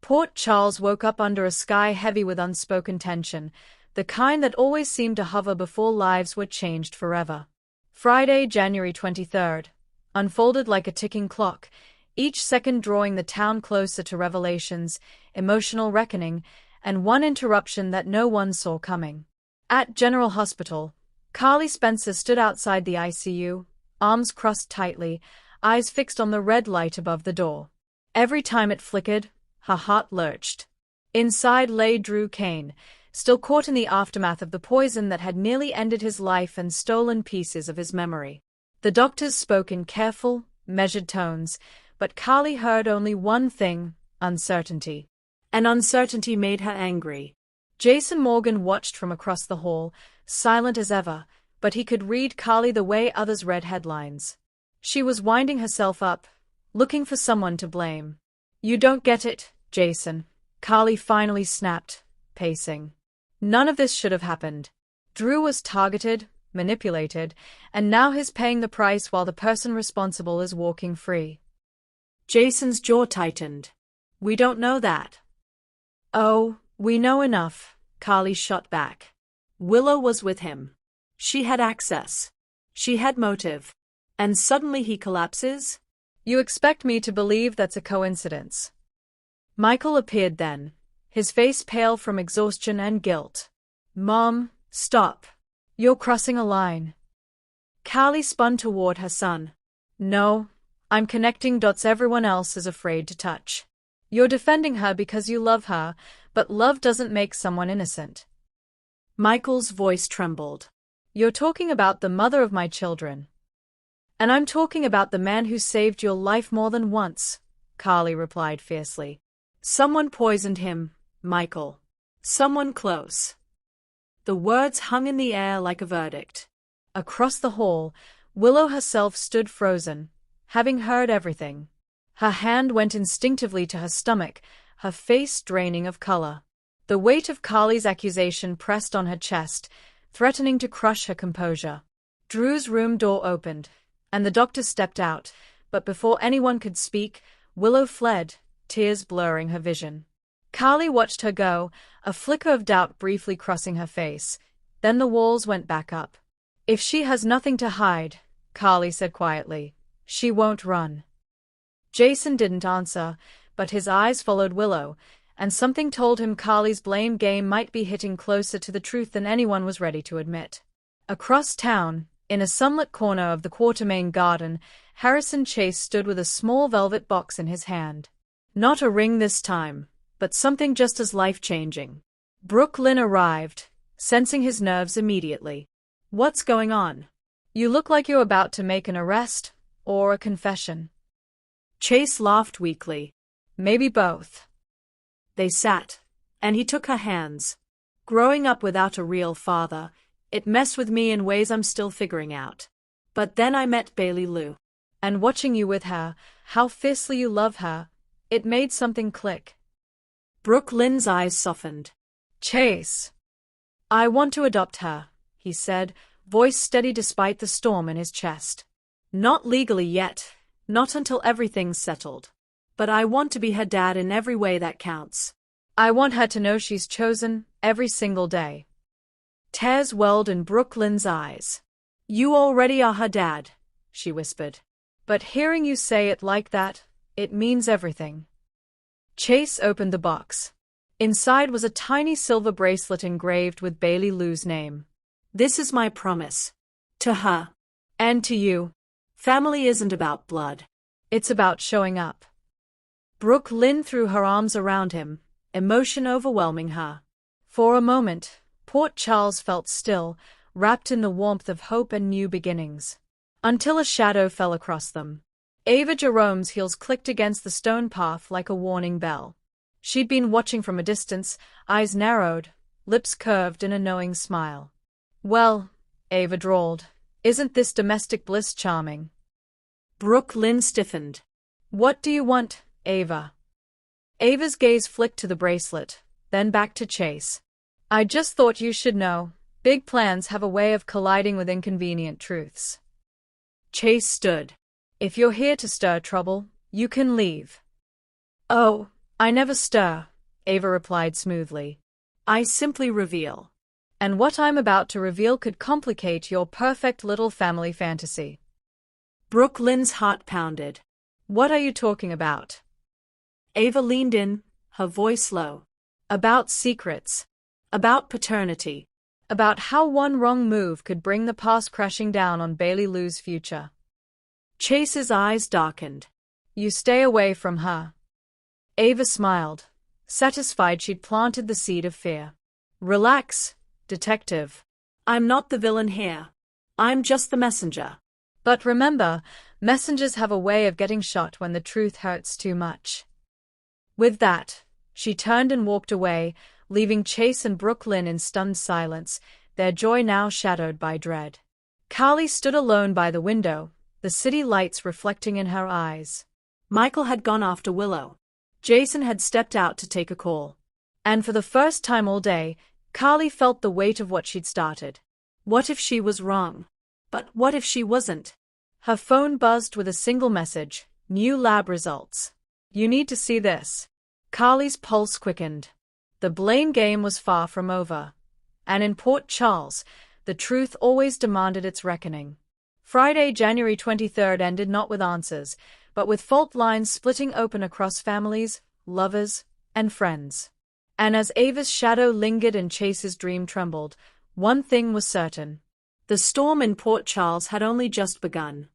Port Charles woke up under a sky heavy with unspoken tension, the kind that always seemed to hover before lives were changed forever. Friday, January 23rd, unfolded like a ticking clock, each second drawing the town closer to revelations, emotional reckoning, and one interruption that no one saw coming. At General Hospital, Carly Spencer stood outside the ICU, arms crossed tightly, eyes fixed on the red light above the door. Every time it flickered, her heart lurched. Inside lay Drew Kane, still caught in the aftermath of the poison that had nearly ended his life and stolen pieces of his memory. The doctors spoke in careful, measured tones, but Carly heard only one thing: uncertainty. And uncertainty made her angry. Jason Morgan watched from across the hall, silent as ever, but he could read Carly the way others read headlines. She was winding herself up, looking for someone to blame. "You don't get it, Jason," Carly finally snapped, pacing. "None of this should have happened. Drew was targeted, manipulated, and now he's paying the price while the person responsible is walking free." Jason's jaw tightened. "We don't know that." "Oh, we know enough," Carly shot back. "Willow was with him. She had access. She had motive. And suddenly he collapses? You expect me to believe that's a coincidence?" Michael appeared then, his face pale from exhaustion and guilt. "Mom, stop. You're crossing a line." Carly spun toward her son. "No, I'm connecting dots everyone else is afraid to touch. You're defending her because you love her, but love doesn't make someone innocent." Michael's voice trembled. "You're talking about the mother of my children." "And I'm talking about the man who saved your life more than once," Carly replied fiercely. "Someone poisoned him, Michael. Someone close." The words hung in the air like a verdict. Across the hall, Willow herself stood frozen, having heard everything. Her hand went instinctively to her stomach, her face draining of color. The weight of Carly's accusation pressed on her chest, threatening to crush her composure. Drew's room door opened, and the doctor stepped out, but before anyone could speak, Willow fled, tears blurring her vision. Carly watched her go, a flicker of doubt briefly crossing her face. Then the walls went back up. "If she has nothing to hide," Carly said quietly, "she won't run." Jason didn't answer, but his eyes followed Willow, and something told him Carly's blame game might be hitting closer to the truth than anyone was ready to admit. Across town, in a sunlit corner of the Quartermain garden, Harrison Chase stood with a small velvet box in his hand. Not a ring this time, but something just as life-changing. Brooke Lynn arrived, sensing his nerves immediately. "What's going on? You look like you're about to make an arrest, or a confession." Chase laughed weakly. "Maybe both." They sat, and he took her hands. "Growing up without a real father, it messed with me in ways I'm still figuring out. But then I met Bailey Lou. And watching you with her, how fiercely you love her, it made something click." Brooke Lynn's eyes softened. "Chase, I want to adopt her," he said, voice steady despite the storm in his chest. "Not legally yet, not until everything's settled. But I want to be her dad in every way that counts. I want her to know she's chosen, every single day." Tears welled in Brooke Lynn's eyes. "You already are her dad," she whispered. "But hearing you say it like that, it means everything." Chase opened the box. Inside was a tiny silver bracelet engraved with Bailey Lou's name. "This is my promise. To her. And to you. Family isn't about blood. It's about showing up." Brooke Lynn threw her arms around him, emotion overwhelming her. For a moment, Port Charles felt still, wrapped in the warmth of hope and new beginnings. Until a shadow fell across them. Ava Jerome's heels clicked against the stone path like a warning bell. She'd been watching from a distance, eyes narrowed, lips curved in a knowing smile. "Well," Ava drawled, "isn't this domestic bliss charming?" Brooke Lynn stiffened. "What do you want, Ava?" Ava's gaze flicked to the bracelet, then back to Chase. "I just thought you should know, big plans have a way of colliding with inconvenient truths." Chase stood. "If you're here to stir trouble, you can leave." "Oh," I never stir, Ava replied smoothly. I simply reveal. And what I'm about to reveal could complicate your perfect little family fantasy. Brooke Lynn's heart pounded. What are you talking about? Ava leaned in, her voice low. About secrets. About paternity. About how one wrong move could bring the past crashing down on Bailey Lou's future. Chase's eyes darkened. You stay away from her. Ava smiled, satisfied she'd planted the seed of fear. Relax, detective. I'm not the villain here. I'm just the messenger. But remember, messengers have a way of getting shot when the truth hurts too much. With that, she turned and walked away, leaving Chase and Brooke Lynn in stunned silence, their joy now shadowed by dread. Carly stood alone by the window, the city lights reflecting in her eyes. Michael had gone after Willow. Jason had stepped out to take a call. And for the first time all day, Carly felt the weight of what she'd started. What if she was wrong? But what if she wasn't? Her phone buzzed with a single message, new lab results. You need to see this. Carly's pulse quickened. The blame game was far from over. And in Port Charles, the truth always demanded its reckoning. Friday, January 23rd ended not with answers, but with fault lines splitting open across families, lovers, and friends. And as Ava's shadow lingered and Chase's dream trembled, one thing was certain. The storm in Port Charles had only just begun.